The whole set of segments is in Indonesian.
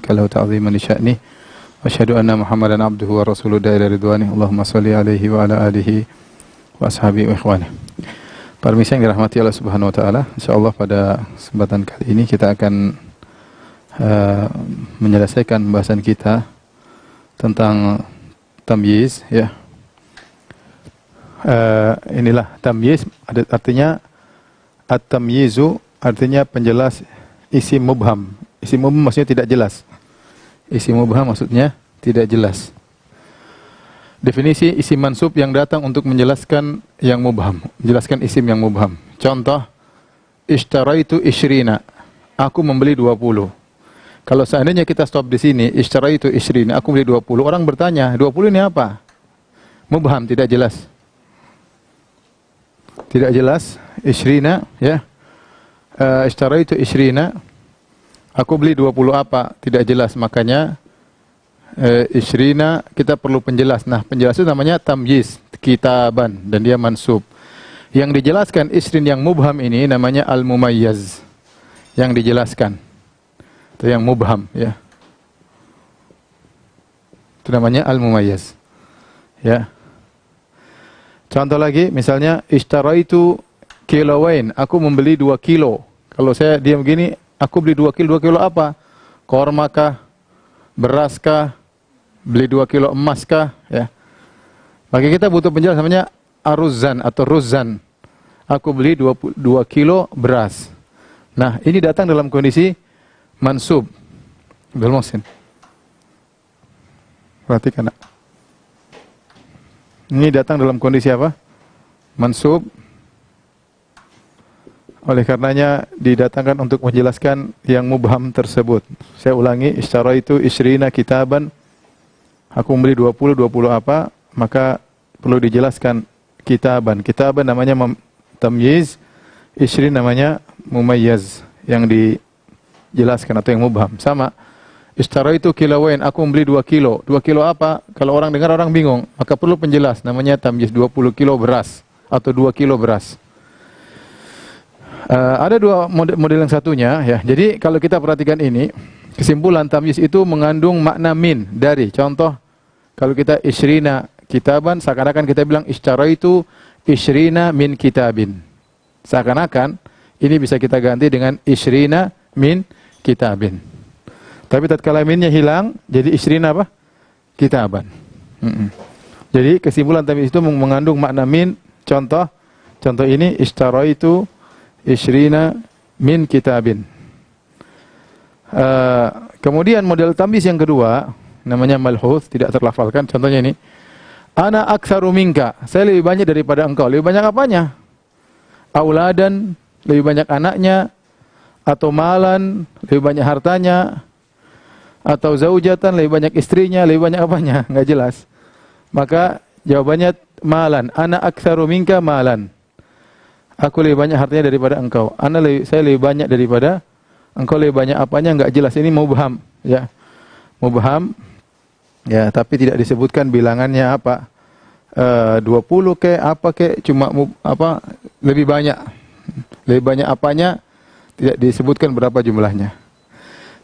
syarika lahu ta'ziman li sya'ni. Wa asyhadu anna Muhammadan abduhu wa rasuluhu ila ridwani. Allahumma shalli alaihi wa ala alihi wa ashabihi wa ikhwani. Para misi yang dirahmati Allah Subhanahu wa taala, insyaallah pada kesempatan kali ini kita akan menyelesaikan pembahasan kita tentang tamyiz, ya. Inilah tamyiz, artinya at-tamyizu artinya penjelas isim mubham. Isim mubham maksudnya tidak jelas. Isim mubham maksudnya tidak jelas. Definisi isim mansub yang datang untuk menjelaskan yang mubham, menjelaskan isim yang mubham. Contoh, ishtaraitu ishrina, aku membeli 20. Kalau seandainya kita stop di sini, ishtaraitu ishrina, aku membeli 20, orang bertanya, 20 ini apa? Mubham, tidak jelas. Tidak jelas, ishrina, ya. Ishtaraitu ishrina, aku beli 20 apa? Tidak jelas, makanya ishrina kita perlu penjelas. Nah, penjelas itu namanya tamyiz, kitaban, dan dia mansub. Yang dijelaskan ishrin yang mubham ini namanya al-mumayyaz. Yang dijelaskan itu yang mubham, ya. Itu namanya al-mumayyaz. Ya. Contoh lagi, misalnya ishtaraitu kilowain, aku membeli 2 kilo. Kalau saya diam begini, aku beli 2 kilo. 2 kilo apa? Korma kah? Beras kah? Beli 2 kilo emas kah? Ya. Maka kita butuh penjelasan namanya aruzan atau ruzan. Aku beli 2 kilo beras. Nah, ini datang dalam kondisi mansub. Abdul Muhsin. Perhatikan. Ini datang dalam kondisi apa? Mansub. Oleh karenanya didatangkan untuk menjelaskan yang mubham tersebut. Saya ulangi, ishtaraitu ishrina kitaban. Aku membeli 20 apa? Maka perlu dijelaskan kitaban. Kitaban namanya tamyiz, ishrin namanya mumayyaz, yang dijelaskan atau yang mubham. Sama. Ishtaraitu kilowain, aku membeli 2 kilo. 2 kilo apa? Kalau orang dengar orang bingung, maka perlu penjelas, namanya tamyiz, 20 kilo beras atau 2 kilo beras. Ada dua model yang satunya, ya. Jadi kalau kita perhatikan ini, kesimpulan tamyiz itu mengandung makna min, dari. Contoh, kalau kita ishrina kitaban, seakan-akan kita bilang ishtaraitu ishrina min kitabin. Seakan-akan ini bisa kita ganti dengan ishrina min kitabin. Tapi tatkala minnya hilang, jadi ishrina apa? Kitaban. Jadi kesimpulan tamyiz itu mengandung makna min. Contoh ini ishtaraitu ishrina min kitabin. Kemudian model tamyiz yang kedua namanya malhuth, tidak terlafalkan. Contohnya ini, ana aktsaru minka, saya lebih banyak daripada engkau. Lebih banyak apanya? Auladan, lebih banyak anaknya, atau malan, lebih banyak hartanya, atau zaujatan, lebih banyak istrinya, lebih banyak apanya? Enggak jelas. Maka jawabannya malan. Ana aktsaru minka malan. Aku lebih banyak hartanya daripada engkau. Saya lebih banyak daripada engkau, lebih banyak apanya? Enggak jelas. Ini mubham, ya. Mubham, ya, tapi tidak disebutkan bilangannya apa. 20 ke apa ke, cuma apa lebih banyak. Lebih banyak apanya? Tidak disebutkan berapa jumlahnya.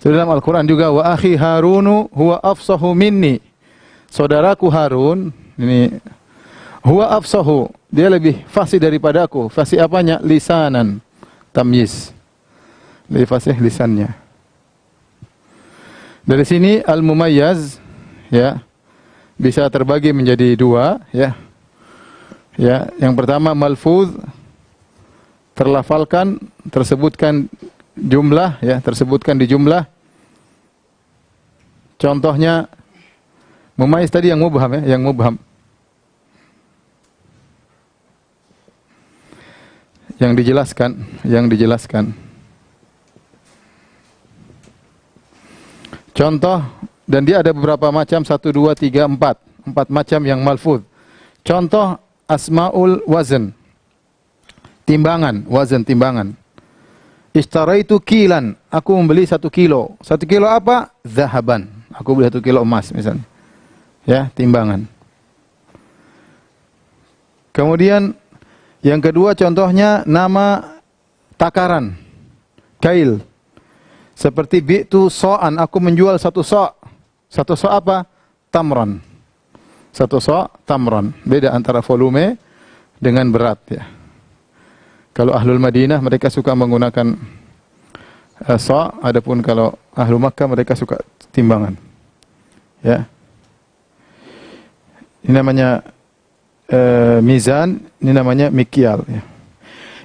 So, dalam Al-Qur'an juga, wa akhi Harunu huwa afsahu minni. Saudaraku Harun, ini huwa afsahu, dia lebih fasih daripada aku. Fasih apanya? Lisanan, tamyiz. Lebih fasih lisannya. Dari sini al-mumayyaz, ya, bisa terbagi menjadi dua, ya. Ya, yang pertama malfuz, terlafalkan, tersebutkan jumlah, ya, tersebutkan di jumlah. Contohnya mumayyiz tadi yang mubham, ya, yang mubham. Yang dijelaskan. Contoh, dan dia ada beberapa macam, 1, 2, 3, 4. 4 macam yang malfuz. Contoh, asmaul wazn. Timbangan, wazn, timbangan. Ishtaraitu kilan, aku membeli 1 kilo. 1 kilo apa? Zahaban, aku beli 1 kilo emas misalnya. Ya, timbangan. Kemudian yang kedua contohnya nama takaran, kail. Seperti bi'tu so'an, aku menjual satu so'. Satu so' apa? Tamron. Satu so' tamron. Beda antara volume dengan berat ya. Kalau ahlul Madinah mereka suka menggunakan so', adapun kalau ahlu Makkah mereka suka timbangan. Ya. Ini namanya mizan, ini namanya mikyal ya.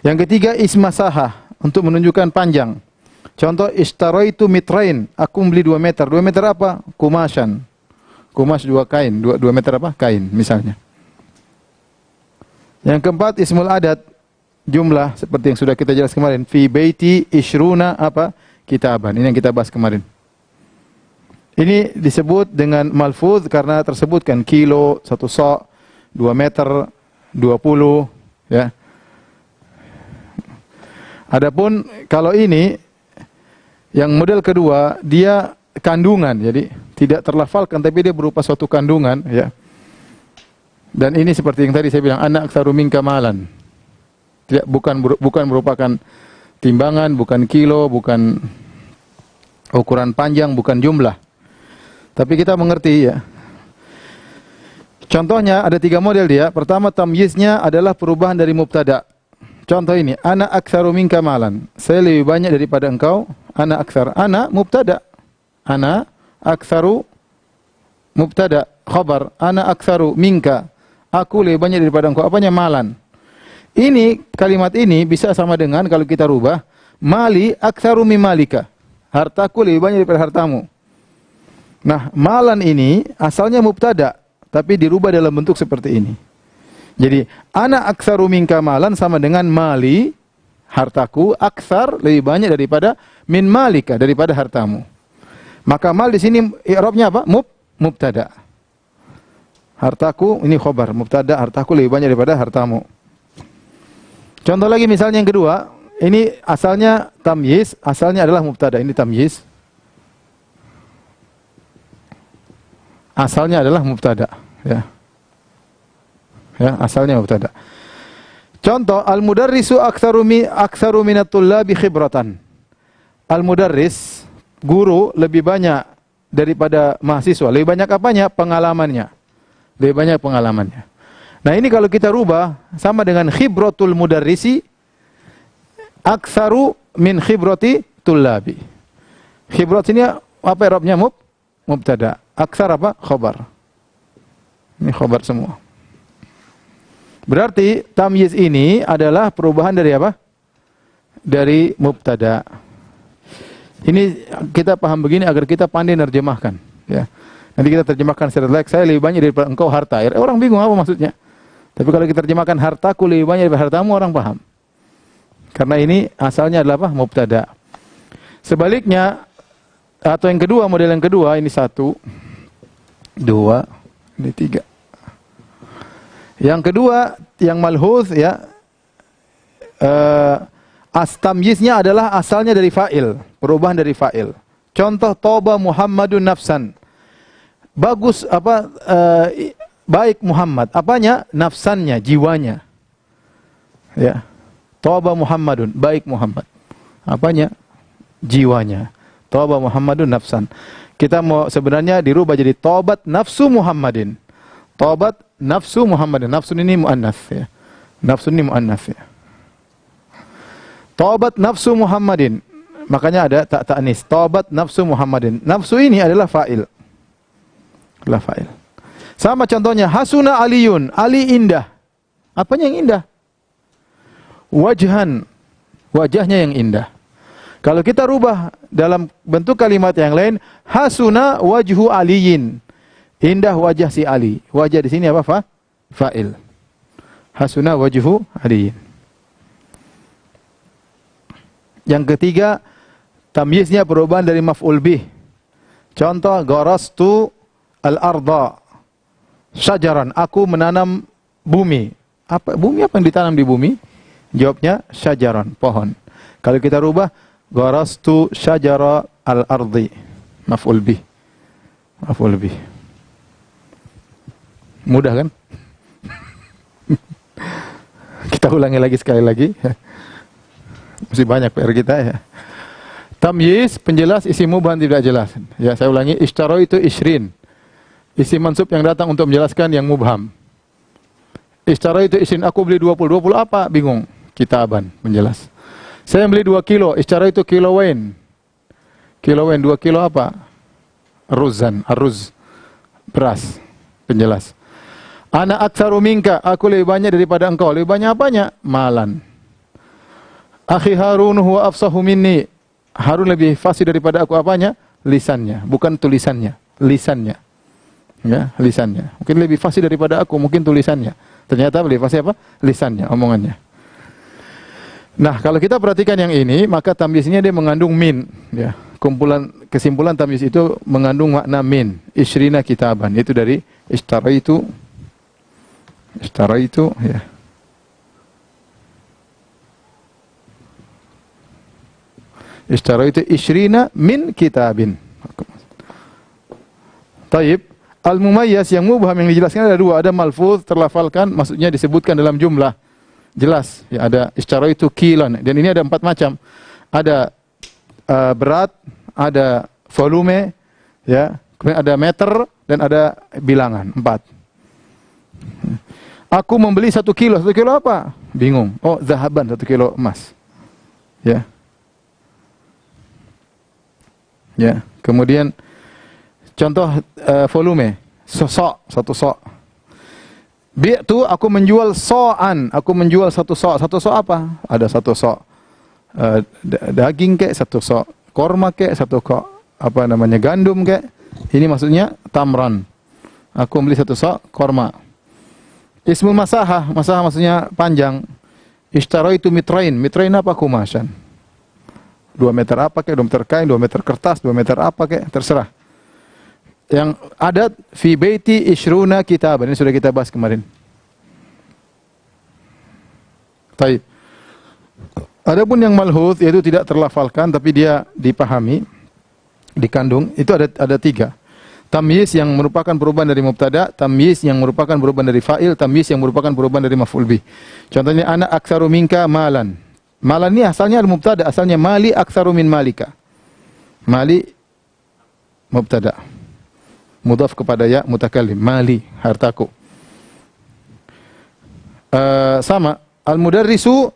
Yang ketiga ismasahah, untuk menunjukkan panjang. Contoh ishtaraitu mitrain, aku membeli 2 meter. 2 meter apa? Kumasan. Kumas 2 kain, 2 meter apa? Kain misalnya. Yang keempat ismul adat, jumlah seperti yang sudah kita jelas kemarin. Fi baiti ishruna apa? Kitaban. Ini yang kita bahas kemarin. Ini disebut dengan malfuz karena tersebutkan kilo, 1 so', 2 meter, 20 ya. Adapun kalau ini yang model kedua, dia kandungan, jadi tidak terlafalkan tapi dia berupa suatu kandungan ya. Dan ini seperti yang tadi saya bilang, ana aktsaru minka malan. Tidak, bukan merupakan timbangan, bukan kilo, bukan ukuran panjang, bukan jumlah. Tapi kita mengerti ya. Contohnya ada 3 model dia. Pertama tamyiznya adalah perubahan dari mubtada. Contoh ini, ana aktsaru minka malan. Saya lebih banyak daripada engkau. Ana aktsar. Ana mubtada. Ana aktsaru mubtada. Khabar. Ana aktsaru minka. Aku lebih banyak daripada engkau. Apanya? Malan. Ini, kalimat ini bisa sama dengan kalau kita rubah. Mali aktsaru mimalika. Hartaku lebih banyak daripada hartamu. Nah, malan ini asalnya mubtada. Tapi dirubah dalam bentuk seperti ini. Jadi, ana aktsaru minka malan sama dengan mali, hartaku, aktsar lebih banyak daripada min malika, daripada hartamu. Maka mal di sini i'rabnya apa? Mubtada. Hartaku ini khobar, mubtada, hartaku lebih banyak daripada hartamu. Contoh lagi misalnya yang kedua, ini asalnya tamyiz, asalnya adalah mubtada, ini tamyiz. Asalnya adalah mubtada, ya. Ya, asalnya mubtada. Contoh, al-mudarrisu aktsaru minat tullabi khibratan. Al-mudarris, guru lebih banyak daripada mahasiswa. Lebih banyak apanya? Pengalamannya. Lebih banyak pengalamannya. Nah, ini kalau kita rubah sama dengan khibratul mudarrisi aktsaru min khibrati tullabi. Khibrat ini apa i'rabnya? Mubtada. Aktsar apa? Khabar. Ini khabar semua. Berarti tamyiz ini adalah perubahan dari apa? Dari mubtada. Ini kita paham begini agar kita pandai nerjemahkan, ya. Nanti kita terjemahkan secara lain, saya lebih banyak daripada engkau harta. Orang bingung apa maksudnya. Tapi kalau kita terjemahkan hartaku lebih banyak daripada hartamu, orang paham. Karena ini asalnya adalah apa? Mubtada. Sebaliknya, atau yang kedua, model yang kedua, ini 1, 2, ini 3. Yang kedua, yang malhuz ya, tamyiznya adalah asalnya dari fa'il, perubahan dari fa'il. Contoh, toba Muhammadun nafsan. Bagus apa? Baik Muhammad. Apanya? Nafsannya, jiwanya. Ya. Toba Muhammadun, baik Muhammad. Apanya? Jiwanya. Toba Muhammadun nafsan. Kita mau sebenarnya dirubah jadi tobat nafsu Muhammadin. Tobat nafsu Muhammadin. Nafsu ini muannats ya. Nafsu ini muannats ya. Tobat nafsu Muhammadin. Makanya ada ta'nis. Tobat nafsu Muhammadin. Nafsu ini adalah fa'il. Adalah fa'il. Sama contohnya hasuna aliyun. Ali indah. Apanya yang indah? Wajhan. Wajahnya yang indah. Kalau kita rubah dalam bentuk kalimat yang lain, hasuna wajhu aliyin. Indah wajah si Ali. Wajah di sini apa? Fa'il. Hasuna wajhu aliyin. Yang ketiga, tamyiznya perubahan dari maf'ul bih. Contoh, garastu al-arda syajaran. Aku menanam bumi. Bumi apa yang ditanam di bumi? Jawabnya syajaran, pohon. Kalau kita rubah, garastu syajara al-ardi. Maf'ul bih. Maf'ul bih. Mudah kan? Kita ulangi lagi sekali lagi. Masih banyak PR kita ya. Tamyiz, penjelas isim mubham tidak jelas. Ya, saya ulangi, ishtaraitu ishrin. Isim mansub yang datang untuk menjelaskan yang mubham. Ishtaraitu ishrin, aku beli 20. 20 apa? Bingung. Kitaban, menjelas. Saya beli 2 kilo, ishtaraitu kilowain. Kilowain 2 kilo apa? Ruzan, aruz. Beras, penjelas. Ana aktsaru minka, aku lebih banyak daripada engkau. Lebih banyak apanya? Malan. Akhi Harun huwa afsahu minni. Harun lebih fasih daripada aku apanya? Lisannya, bukan tulisannya, lisannya. Ya, lisannya. Mungkin lebih fasih daripada aku, mungkin tulisannya. Ternyata lebih fasih apa? Lisannya, omongannya. Nah, kalau kita perhatikan yang ini, maka tamyiz-nya dia mengandung min, ya. Kesimpulan tamyiz itu mengandung makna min. Ishrina kitaban, itu dari ishtaraitu ya. Ishtaraitu ishrina min kitabin. Taib. Al-mumayyaz yang mubham yang dijelaskan ada 2. Ada malfuz, terlafalkan, maksudnya disebutkan dalam jumlah. Jelas. Ya, ada ishtaraitu kilan. Dan ini ada 4 macam. Ada berat, ada volume, ya, kemudian ada meter, dan ada bilangan. 4. Aku membeli 1 kilo. 1 kilo apa? Bingung. Oh, zahaban, 1 kilo emas. Ya. Ya, kemudian contoh volume, sok, 1 sok. Bi'tu, aku menjual so'an, aku menjual 1 sok. 1 sok apa? Ada 1 sok daging kek, 1 sok korma kek, 1 sok apa namanya gandum kek. Ini maksudnya tamran. Aku beli 1 sok korma. Ismu masahah, masahah maksudnya panjang. Ishtaraitu mitrain, mitrain apa? Kumasan. 2 meter apa kek, 2 meter kain, 2 meter kertas, 2 meter apa kek, terserah. Yang adat fi baiti ishruna kitab, ini sudah kita bahas kemarin. Baik. Adapun yang malhuz yaitu tidak terlafalkan tapi dia dipahami, dikandung, itu ada 3. Tamyiz yang merupakan perubahan dari mubtada, tamyiz yang merupakan perubahan dari fa'il, tamyiz yang merupakan perubahan dari maf'ul bih. Contohnya ana aktsaru minka malan. Malan ini asalnya al-mubtada, asalnya mali aktsaru min malika. Mali mubtada. Mudhaf kepada ya mutakallim, mali, hartaku. Sama, al-mudarrisu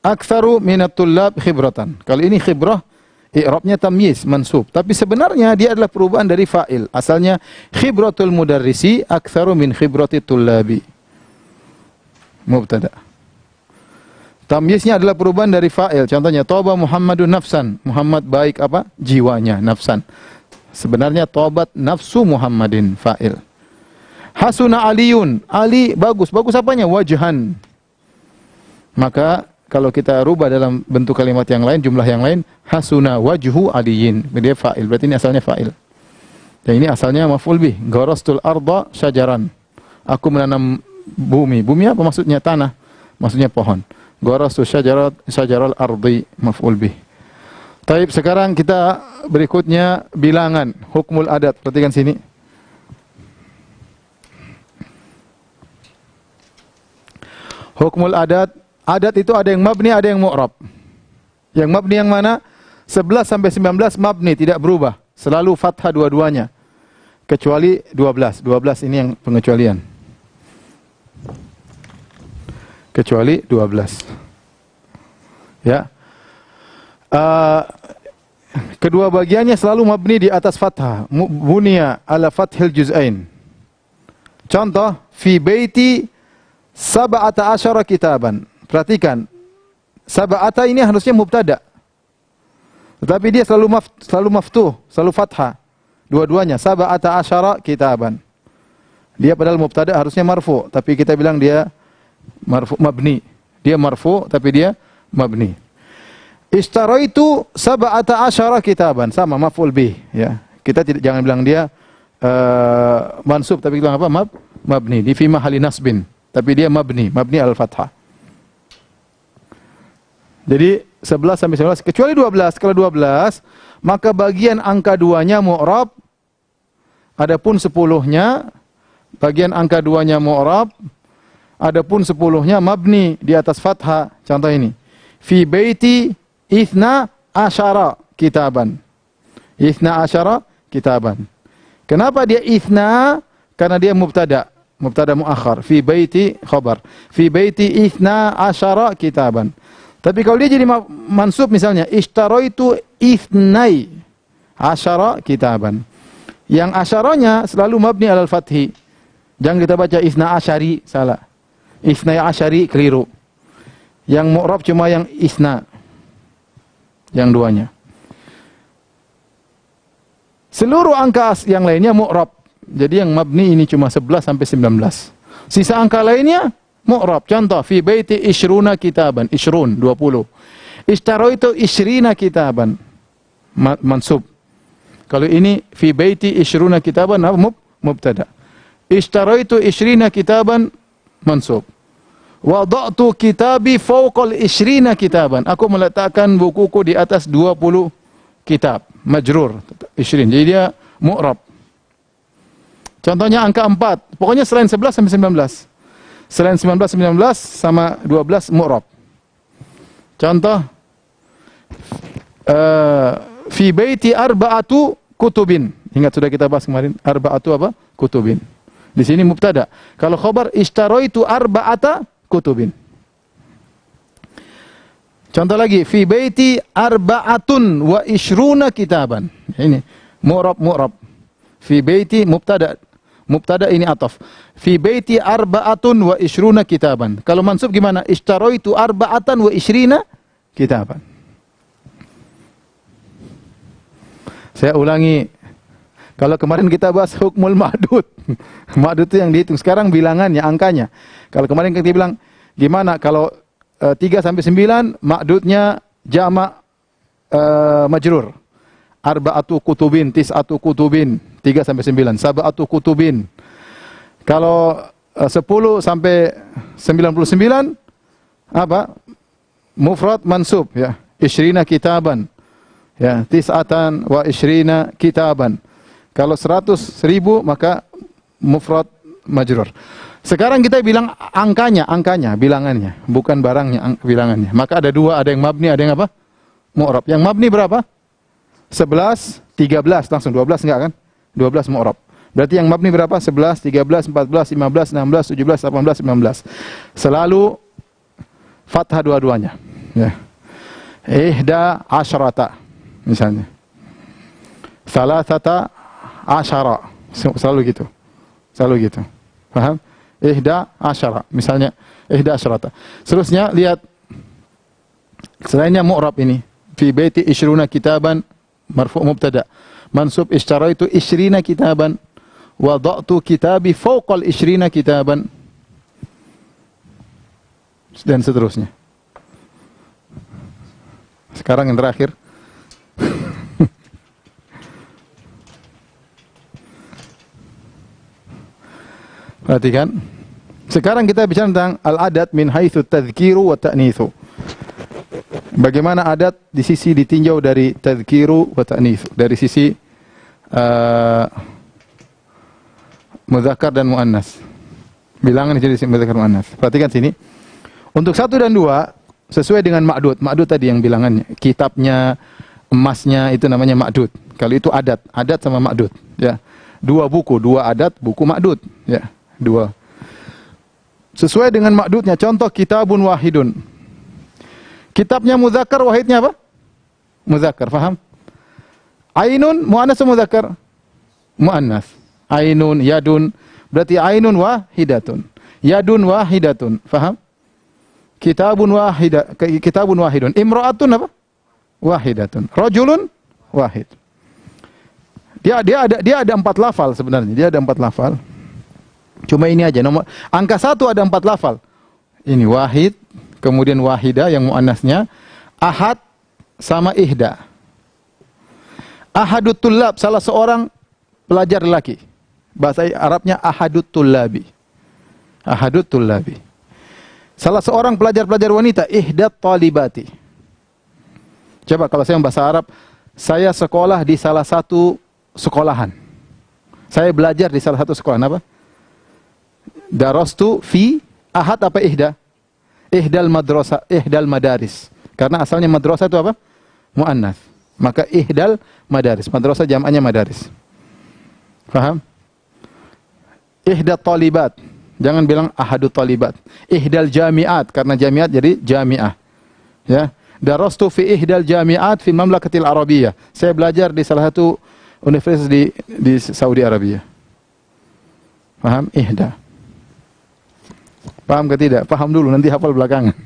aktsaru minat tullab khibratan. Kalau ini khibrah, i'rabnya tamyiz, mansub. Tapi sebenarnya dia adalah perubahan dari fa'il. Asalnya khibratul mudarrisi aktsaru min khibrati tullabi. Mubtada. Tamyiznya adalah perubahan dari fa'il. Contohnya, toba Muhammadun nafsan. Muhammad baik apa? Jiwanya, nafsan. Sebenarnya tobat nafsu Muhammadin, fa'il. Hasuna Aliyun. Ali bagus. Bagus apanya? Wajhan. Maka, kalau kita rubah dalam bentuk kalimat yang lain, jumlah yang lain, hasuna wajhu aliyin. Dia fa'il. Berarti ini asalnya fa'il. Dan ini asalnya maf'ul bih. Garastul arda syajaran. Aku menanam bumi. Bumi apa maksudnya? Tanah. Maksudnya pohon. Garastu syajaral ardi, maf'ul bih. Taib, sekarang kita berikutnya bilangan, hukmul adat. Perhatikan sini. Hukmul adat, adat itu ada yang mabni, ada yang mu'rab. Yang mabni yang mana? 11 sampai 19 mabni, tidak berubah. Selalu fathah dua-duanya. Kecuali 12. 12 ini yang pengecualian. Kecuali 12. Ya. Kedua bagiannya selalu mabni di atas fathah. Bunya ala fathil juz'ain. Contoh, fi baiti sab'ata asyara kitaban. Perhatikan. Sab'ata ini harusnya mubtada. Tetapi dia selalu maftuh, selalu fathah. Dua-duanya sab'ata asyara kitaban. Dia padahal mubtada harusnya marfu, tapi kita bilang dia marfu mabni. Dia marfu tapi dia mabni. Ishtaraitu sab'ata asyara kitaban, sama maf'ul bih, ya. Kita jangan bilang dia mansub tapi bilang apa? Mabni. Di fi mahalli nasbin, tapi dia mabni al-fathah. Jadi 11 sampai 19 kecuali 12. Kalau 12 maka bagian angka 2-nya mu'rab, adapun 10-nya bagian angka 2-nya mu'rab, adapun 10-nya mabni di atas fathah. Contoh ini. Fi baiti ithna asyara kitaban. Ithna asyara kitaban. Kenapa dia ithna? Karena dia mubtada. Mubtada muakhar. Fi baiti khabar. Fi baiti ithna asyara kitaban. Tapi kalau dia jadi mansub misalnya, ishtaraitu ithnai asyara kitaban. Yang asyaranya selalu mabni alal fathi. Jangan kita baca ithna asyari, salah. Ithna asyari, keliru. Yang mu'rab cuma yang ithna. Yang duanya. Seluruh angka yang lainnya mu'rab. Jadi yang mabni ini cuma 11 sampai 19. Sisa angka lainnya mu'rab. Contoh, fi baiti ishruna kitaban. Ishrun, 20. Ishtaraitu ishrina kitaban. Mansub. Kalau ini, fi baiti ishruna kitaban, mubtada. Ishtaraitu ishrina kitaban, mansub. Wada'tu kitabi fawqal ishrina kitaban. Aku meletakkan bukuku di atas 20 kitab. Majrur. Ishrin. Jadi dia mu'rab. Contohnya angka 4. Pokoknya selain 11 sampai 19. Selain 19 sama 12 mu'rab. Contoh fi baiti arba'atu kutubin. Ingat sudah kita bahas kemarin arba'atu apa? Kutubin. Di sini mubtada. Kalau khabar ishtaraitu arba'ata kutubin. Contoh lagi fi baiti arba'atun wa ishruna kitaban. Ini mu'rab. Fi baiti mubtada. Mubtada ini ataf. Fi baiti arba'atun wa ishruna kitaban. Kalau mansub gimana? Ishtaraitu arba'atan wa ishrina kitaban. Saya ulangi. Kalau kemarin kita bahas hukmul ma'dud. Ma'dud itu yang dihitung. Sekarang bilangannya, angkanya. Kalau kemarin kita bilang gimana kalau 3 sampai 9 ma'dudnya jama' majrur. Arba'atu kutubin, tis'atu kutubin, 3 sampai 9. Sab'atu kutubin. Kalau 10 sampai 99 apa? Mufrad mansub ya. Ishrina kitaban. Ya, tis'atan wa ishrina kitaban. Kalau 100.000 maka mufrad majrur. Sekarang kita bilang angkanya, bilangannya, bukan barangnya, bilangannya. Maka ada dua, ada yang mabni, ada yang apa? Mu'rab. Yang mabni berapa? 11, 13, langsung 12 enggak kan? 12 mu'rab. Berarti yang mabni berapa? 11, 13, 14, 15, 16, 17, 18, 19. Selalu fathah dua-duanya. Ya. Ihda asyarata misalnya. Salasata asyara. Selalu gitu. Selalu gitu. Paham? Ihda asyara. Misalnya ihda asyarata. Seterusnya lihat selainnya mu'rab ini. Fi baiti ishruna kitaban marfu' mubtada. Mansub ishtaraitu ishrina kitaban. Wada'tu kitabi fawqal ishrina kitaban. Dan seterusnya. Sekarang yang terakhir. Perhatikan. Sekarang kita bicara tentang al-adat min haitsu tadhkiru wa ta'nitsu. Bagaimana adat di sisi ditinjau dari tadhkiru wa ta'nitsu, dari sisi mudzakkar dan muannas. Bilangan di sini mudzakkar muannas. Perhatikan sini. Untuk 1 dan 2 sesuai dengan ma'dud. Ma'dud tadi yang bilangannya. Kitabnya, emasnya itu namanya ma'dud. Kalau itu adat, adat sama ma'dud, ya. 2 buku, 2 adat, buku ma'dud, ya. 2. Sesuai dengan ma'dudnya. Contoh kitabun wahidun. Kitabnya mudzakkar, wahidnya apa? Mudzakkar, faham? Ainun muannas atau mudzakkar? Muannas. Ainun, yadun. Berarti ainun wahidatun. Yadun wahidatun, faham? Kitabun wahidun. Imra'atun apa? Wahidatun. Rajulun wahid. Dia ada 4 lafal sebenarnya. Dia ada 4 lafal. Cuma ini aja nomor angka 1 ada 4 lafal. Ini wahid, kemudian wahida yang muannasnya, ahad sama ihda. Ahadut tullab, salah seorang pelajar lelaki. Bahasa Arabnya ahadut tullabi. Ahadut tullabi. Salah seorang pelajar-pelajar wanita, ihdat talibati. Coba kalau saya bahasa Arab, saya sekolah di salah satu sekolahan. Saya belajar di salah satu sekolahan apa? Darastu fi ahad apa ihda? Ihdal madrasah, ihdal madaris. Karena asalnya madrasah itu apa? Muannas. Maka ihdal madaris. Madrasah jam'annya madaris. Paham? Ihdat talibat. Jangan bilang ahadut talibat. Ihdal jami'at. Karena jami'at jadi jami'ah. Ya. Darastu fi ihdal jami'at fi Mamlakatil Arabiyah. Saya belajar di salah satu universitas di Saudi Arabia. Paham? Ihda. Paham ke tidak? Paham dulu, nanti hafal belakangan.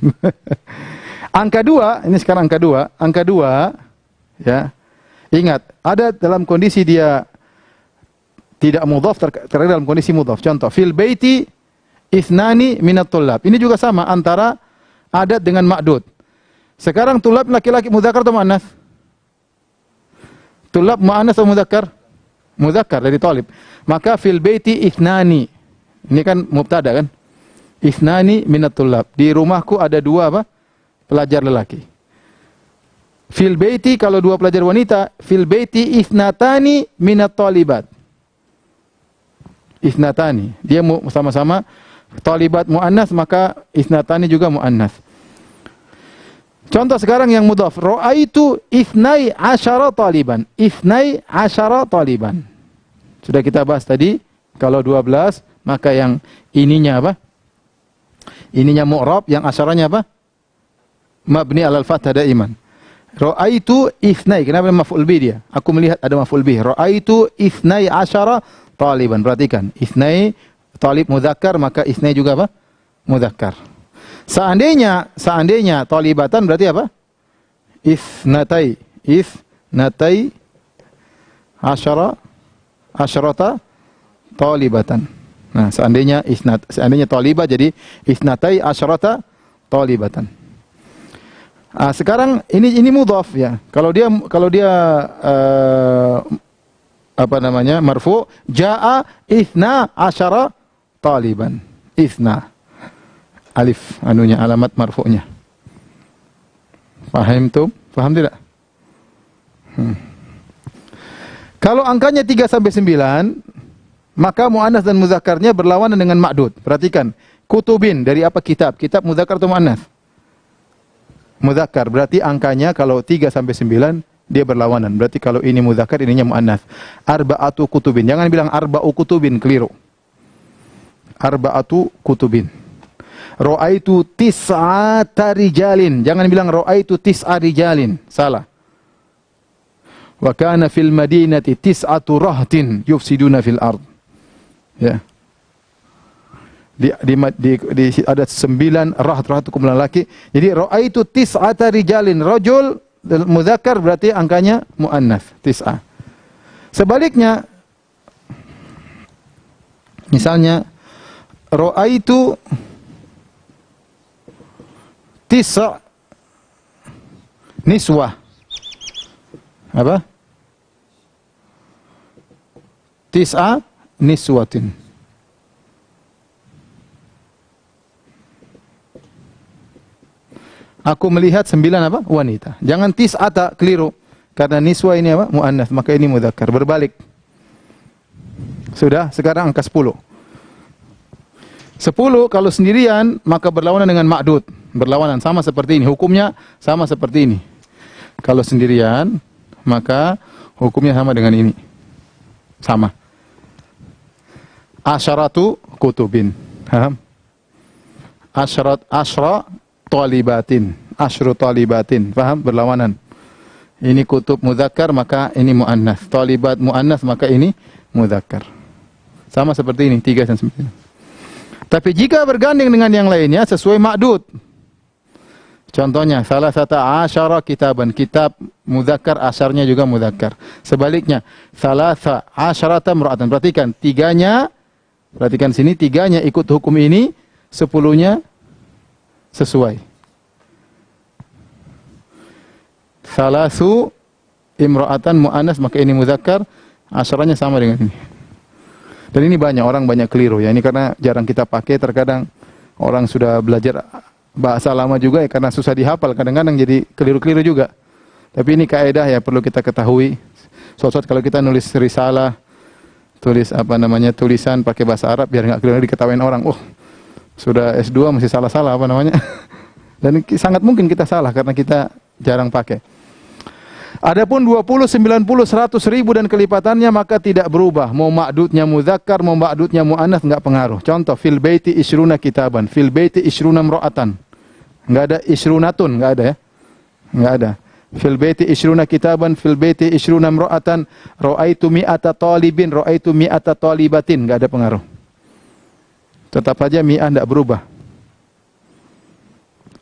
Angka 2, ini sekarang angka 2. Angka 2, ya. Ingat, ada dalam kondisi dia tidak mudhaf, terkadang dalam kondisi mudhaf. Contoh, fil baiti ithnani minat tullab. Ini juga sama antara adat dengan ma'dud. Sekarang tulab laki-laki mudzakkar atau muannas? Tulab muannas atau mudzakkar? Mudzakkar dari talib. Maka fil baiti ithnani. Ini kan mubtada kan? Ithnani minat tullab. Di rumahku ada 2 apa? Pelajar lelaki. Fil baiti kalau 2 pelajar wanita, fil baiti ithnatani minat talibat. Ithnatani. Dia sama-sama talibat muannas, maka ithnatani juga muannas. Contoh sekarang yang mudhaf. Ra'aitu ithnai asyara taliban. Ithnai asyara taliban. Sudah kita bahas tadi, kalau 12, maka yang ininya apa? Ininya mu'rab, yang asyaranya apa? Mabni alal fathah daiman. Ra'aitu ithnai. Kenapa maf'ul bih dia? Aku melihat ada maf'ul bih. Ra'aitu ithnai asyara taliban. Perhatikan. Ithnai talib mudzakkar, maka ithnai juga apa? Mudzakkar. Seandainya talibatan berarti apa? Ithnatai asyarata talibatan. Nah, seandainya talibah jadi ithnatai asyarata talibatan. Sekarang ini mudhaf ya. Kalau dia apa namanya? Marfu, jaa ithna asyara taliban. Ithna alif anunya alamat marfu'nya. Paham tuh? Paham tidak? Kalau angkanya 3 sampai 9, maka muannas dan mudzakarnya berlawanan dengan ma'dud. Perhatikan, kutubin dari apa kitab? Kitab mudzakkar atau muannas? Mudzakkar. Berarti angkanya kalau 3 sampai 9 dia berlawanan. Berarti kalau ini mudzakkar, ininya muannas. Arba'atu kutubin. Jangan bilang arba'u kutubin, keliru. Arba'atu kutubin. Ra'aitu tis'ata rijalin. Jangan bilang ra'aitu tis'a rijalin. Salah. Wa kana fil madinati tis'atu rahtin yufsiduna fil ard. Ya. Ada 9 rahat itu kumpulan laki. Jadi ra'aitu tis'ata rijalin. Rajul mudzakkar berarti angkanya muannas, tis'a. Sebaliknya misalnya ra'aitu tis'a niswah. Apa? Tis'a niswatin. Aku melihat 9 apa? Wanita. Jangan tis'ata, keliru. Karena niswa ini apa? Muannas, maka ini mudzakkar. Berbalik. Sudah, sekarang angka 10. 10 kalau sendirian maka berlawanan dengan ma'dud. Berlawanan sama seperti ini. Hukumnya sama seperti ini. Kalau sendirian maka hukumnya sama dengan ini. Sama. Asyaratu kutubin. Paham? Asyra talibatin. Asyru talibatin. Paham? Berlawanan. Ini kutub mudzakkar maka ini muannas. Talibat muannas maka ini mudzakkar. Sama seperti ini 3 dan 9. Tapi jika bergandeng dengan yang lainnya sesuai ma'dud. Contohnya salah satu asyara kitaban, kitab mudzakkar, asyarnya juga mudzakkar. Sebaliknya salasa asyarata imra'atan. Perhatikan tiganya, perhatikan sini tiganya ikut hukum ini, 10-nya sesuai. Salasu imra'atan muannas maka ini mudzakkar, asyaranya sama dengan ini. Dan ini orang banyak keliru ya. Ini karena jarang kita pakai, terkadang orang sudah belajar bahasa lama juga ya karena susah dihafal, kadang-kadang jadi keliru-keliru juga. Tapi ini kaidah ya perlu kita ketahui. Suatu saat kalau kita nulis risalah, tulis tulisan pakai bahasa Arab biar enggak keliru diketawain orang. Oh, sudah S2 masih salah-salah Dan sangat mungkin kita salah karena kita jarang pakai. Adapun 20, 90, 100 ribu dan kelipatannya maka tidak berubah. Mau ma'dudnya mudzakkar, mau ma'dudnya mu'annas enggak pengaruh. Contoh, fil baiti isruna kitaban, fil baiti isruna imra'atan. Enggak ada isrunatun, enggak ada ya. Enggak ada. Fil baiti isruna kitaban, fil baiti isruna imra'atan, ra'aitu mi'ata talibin, ra'aitu mi'ata talibatin, enggak ada pengaruh. Tetap saja mi'ah enggak berubah.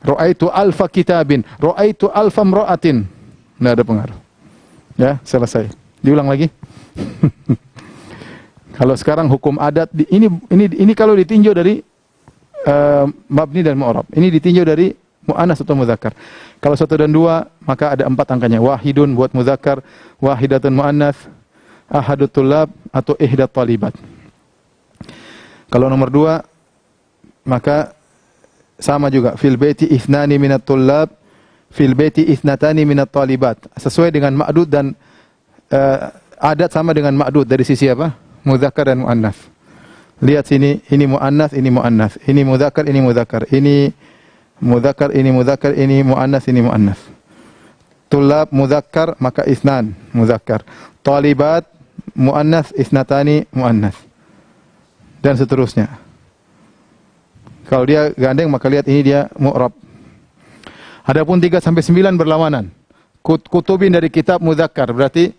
Ra'aitu alfa kitabin, ra'aitu alfa imra'atin. Enggak ada pengaruh. Ya, selesai. Diulang lagi. Kalau sekarang hukum adat ini kalau ditinjau dari mabni dan mu'rab. Ini ditinjau dari mu'annas atau mudzakkar. Kalau 1 dan 2 maka ada 4 angkanya. Wahidun buat mudzakkar, wahidatun mu'annas, ahadut tullab atau ihdat talibat. Kalau nomor 2 maka sama juga fil baiti ithnani minat tullab, fil baiti ithnatani minat talibat. Sesuai dengan ma'dud dan adat sama dengan ma'dud dari sisi apa? Mudzakkar dan mu'annas. Lihat sini, ini mu'annas, ini mu'annas. Ini mudzakkar, ini mudzakkar. Ini mudzakkar, ini mudzakkar, ini mu'annas, ini mu'annas. Tullab mudzakkar maka itsnan mudzakkar. Talibat mu'annas, itsnatani mu'annas. Dan seterusnya. Kalau dia gandeng maka lihat ini dia mu'rab. Adapun 3 sampai 9 berlawanan. Kutubin dari kitab mudzakkar berarti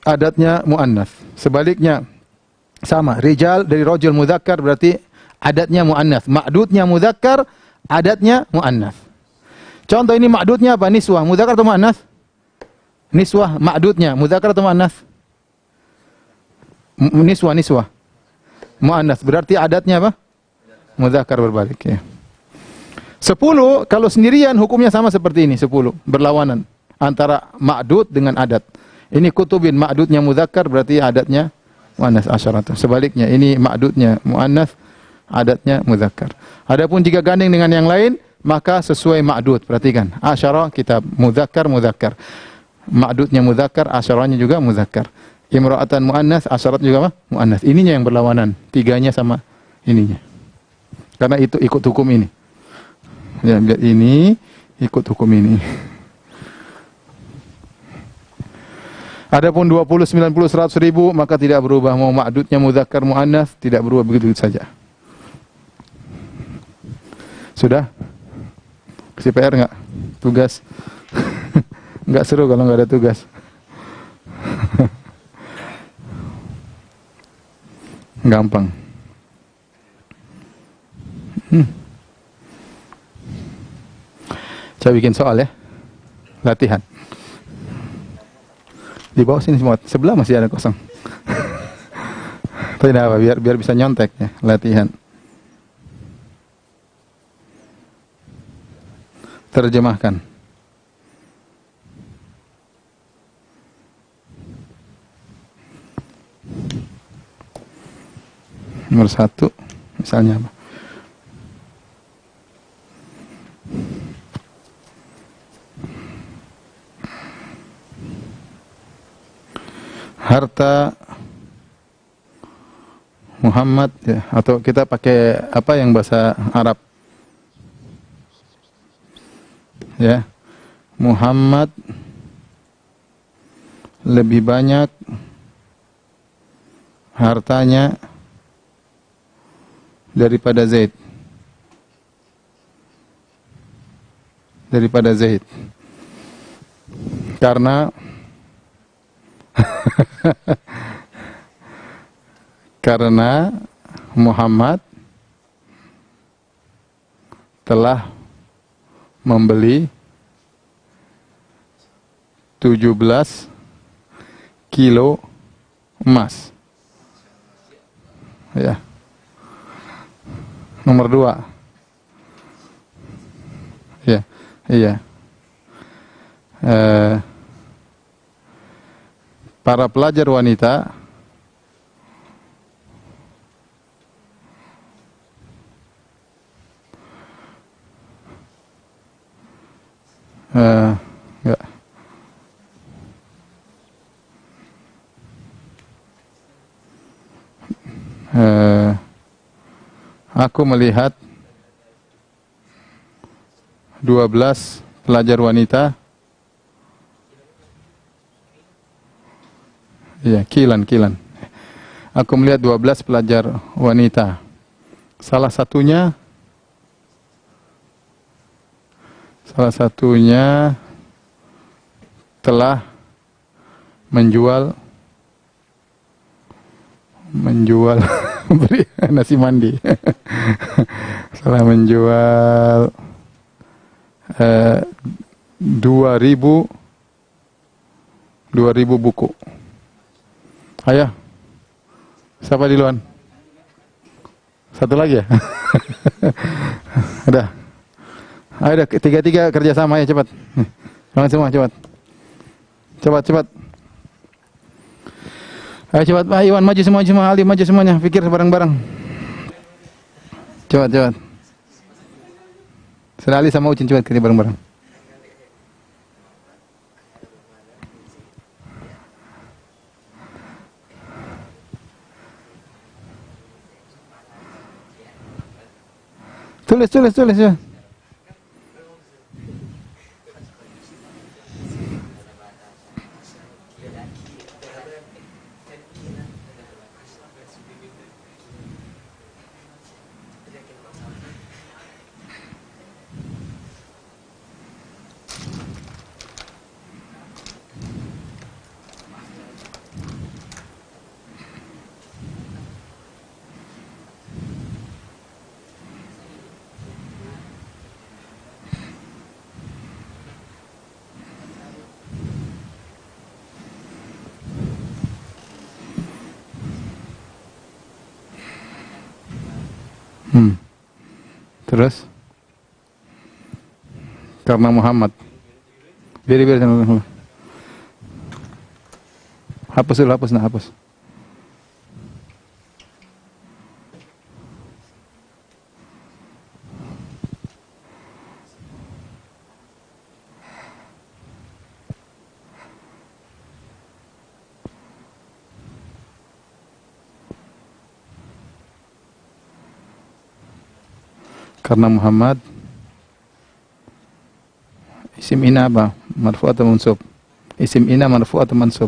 adatnya muannas. Sebaliknya sama, rijal dari rajul mudzakkar berarti adatnya muannas. Ma'dudnya mudzakkar, adatnya muannas. Contoh ini ma'dudnya apa? Niswah, mudzakkar atau muannas? Niswah, ma'dudnya mudzakkar atau muannas? Niswah. Muannas berarti adatnya apa? Mudzakkar berbalik ya. 10 kalau sendirian hukumnya sama seperti ini, 10 berlawanan antara ma'dud dengan adat. Ini kutubin ma'dudnya mudzakkar berarti adatnya muannas asyaratu. Sebaliknya ini ma'dudnya muannas, adatnya mudzakkar. Adapun jika gandeng dengan yang lain maka sesuai ma'dud. Perhatikan, asyara kitab mudzakkar. Ma'dudnya mudzakkar, asyaranya juga mudzakkar. Imra'atan muannas, asyarat juga apa? Muannas. Ininya yang berlawanan, 3-nya sama ininya. Karena itu ikut hukum ini. Ya, lihat ini ikut hukum ini. Adapun 20, 90, 100 ribu maka tidak berubah. Mau ma'dudnya mudzakkar muannas tidak berubah begitu saja. Sudah? Kasih PR enggak? Tugas? Enggak seru kalau enggak ada tugas. Gampang. Saya bikin soal ya. Latihan. Di bawah sini semua. Sebelah masih ada kosong. Tapi apa? Biar bisa nyontek ya. Latihan. Terjemahkan. Nomor 1 misalnya apa? Harta Muhammad ya, atau kita pakai apa yang bahasa Arab ya, Muhammad lebih banyak hartanya daripada Zaid. Karena karena Muhammad telah membeli 17 kilo emas. Ya. Nomor 2. Ya, iya. Para pelajar wanita enggak. Aku melihat 12 pelajar wanita Iya, kilan. Aku melihat 12 pelajar wanita. Salah satunya telah menjual beri nasi mandi. Telah menjual 2000 buku. Ayo. Siapa duluan? Satu lagi ya? Udah. Ayo dah, tiga-tiga kerjasama ya, cepat. Jangan semua, cepat. Cepat. Ayo cepat, Pak Iwan, maju semua, Ali maju semuanya, pikir bareng-bareng. Cepat. Sudah Ali sama Ucin, cepat kerja bareng-bareng. Tulis ya. Terus karena Muhammad biar hapus. Karena Muhammad isim ina apa? Marfu atau mansub? Isim ina marfu atau mansub?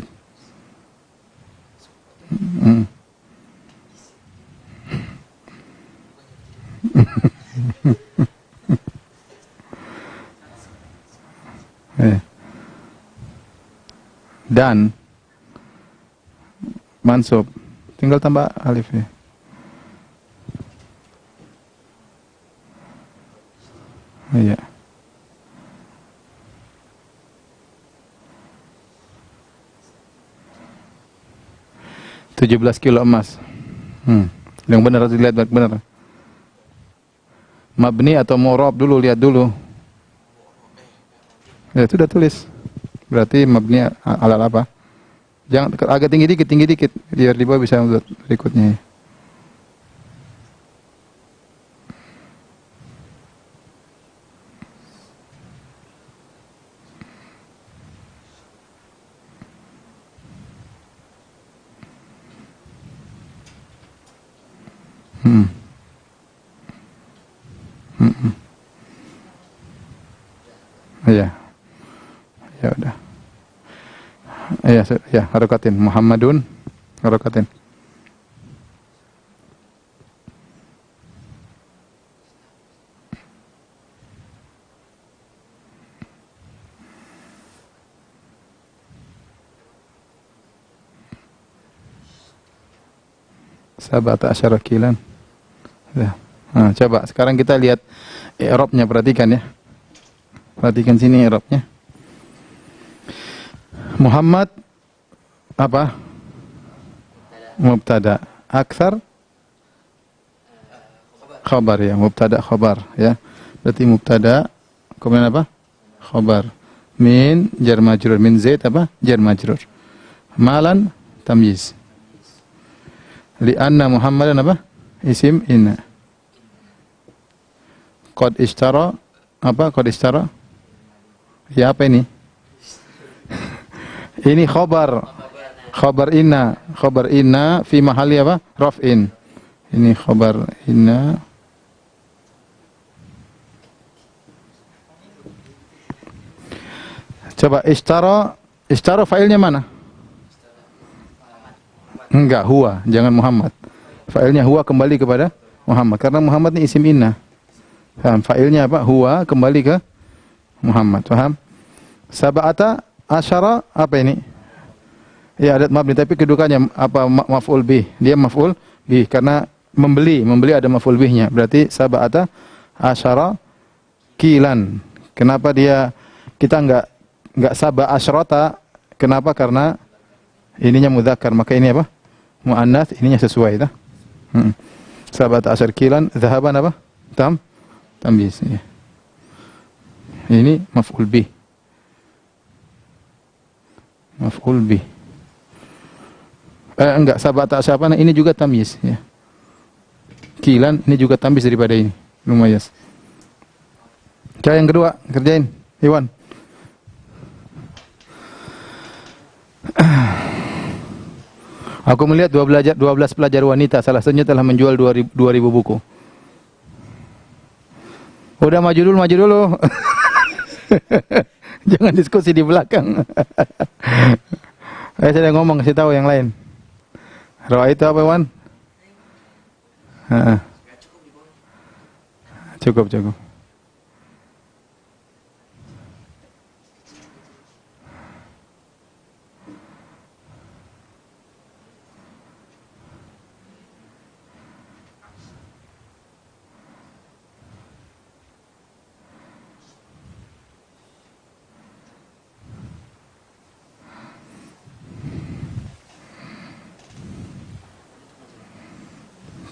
Dan mansub, tinggal tambah alif ya. Iya. 17 kilo emas. Yang benar harus dilihat benar. Mabni atau mu'rab dulu, lihat dulu. Ya, sudah tulis. Berarti mabni alal apa? Jangan agak tinggi dikit, biar di bawah bisa berikutnya. Iya. Ya udah. Ya, harokatin. Muhammadun, harokatin. Sabata asyara kilan. Ya. Nah, coba sekarang kita lihat i'rabnya, perhatikan ya. Perhatikan sini i'rabnya. Muhammad apa? Mubtada. Aktsar khabar ya, mubtada khabar ya. Berarti mubtada kemudian apa? Khabar. Min jar majrur, min zaid apa? Jar majrur. Malan tamyiz. Li'anna Muhammadan apa? Isim inna. Qad ishtara apa? Qad ishtara? Ya apa ini? Ini khabar. Khabar inna fi mahalli apa? Raf'in. Ini khabar inna. Coba ishtara fa'ilnya mana? Enggak, huwa, jangan Muhammad. Fa'ilnya huwa kembali kepada Muhammad karena Muhammad ini isim inna. Paham? Fa'ilnya apa? Huwa kembali ke Muhammad. Paham? Sab'ata asyara apa ini? Ya adat mabni tapi kedudukannya apa maf'ul bih. Dia maf'ul bih karena membeli ada maf'ul bihnya. Berarti sab'ata asyara kilan. Kenapa kita enggak sab'a asyrata? Kenapa? Karena ininya mudzakkar, maka ini apa? Muannats, ininya sesuai dah. Sab'ata asyar kilan, dhahaban apa? Tamyiz. Ya. Ini maf'ul bih. Maf'ul bih. Enggak, sab'ata asyar apa? Ini juga tamyiz, ya. Kilan ini juga tamyiz daripada ini. Lumayan. Cara yang kedua, kerjain, Iwan. Aku melihat 12 pelajar wanita, salah satunya telah menjual 2000 buku. Udah maju dulu. Jangan diskusi di belakang. Saya ngomong, kasih tahu yang lain. Roa itu apa, Wan? Cukup.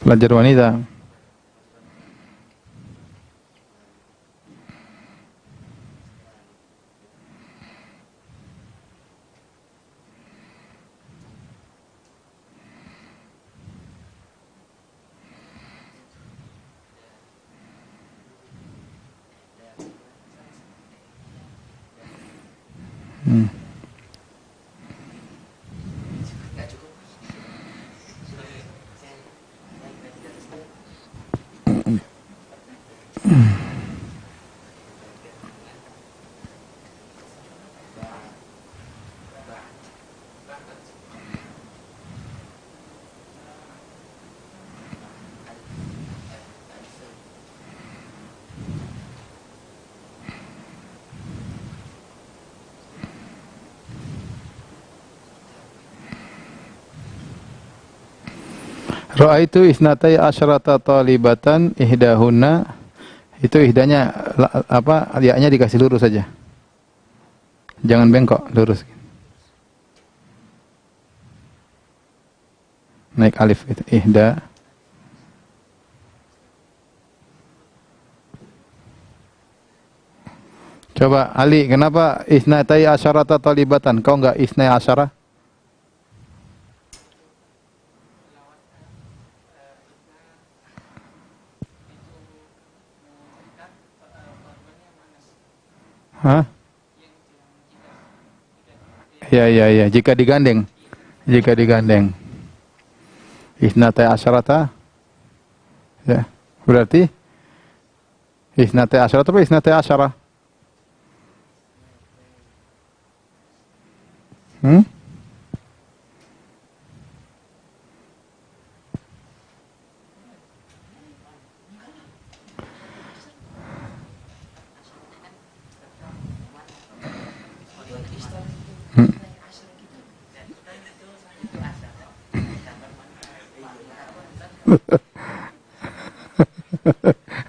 Pelajar wanita. Ra'aitu isnatai asyrata talibatan ihdahunna. Itu ihdanya apa? Ya-nya dikasih lurus saja. Jangan bengkok, lurus. Naik alif itu ihda. Coba Ali, kenapa isnatai asyrata talibatan? Kau enggak isnai asyara? Hah? Ya. Jika digandeng. Isnatai asyarata. Ya. Berarti isnatai asyarata apa isnatai asyara?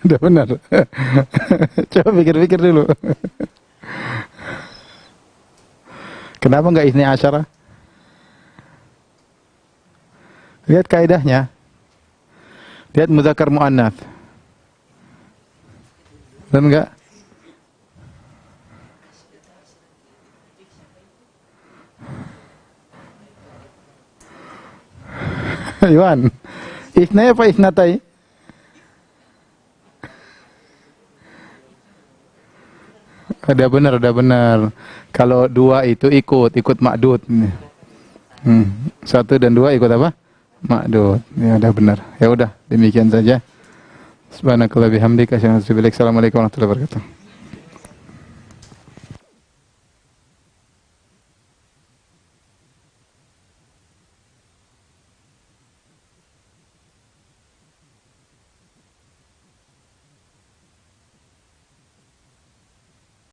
Udah benar. Coba pikir-pikir dulu. Kenapa enggak isni asyara? Lihat kaidahnya. Lihat mudzakkar muannats. Dan enggak? Iwan, isnai apa isnatai? Udah benar. Kalau dua itu ikut ma'dud. Satu dan dua ikut apa? Ma'dud. Ya udah benar. Ya udah, demikian saja. Subhanakallah bihamdika asyhadu an la ilaha illa anta astaghfiruka wa atubu ilaik. Assalamualaikum warahmatullahi wabarakatuh.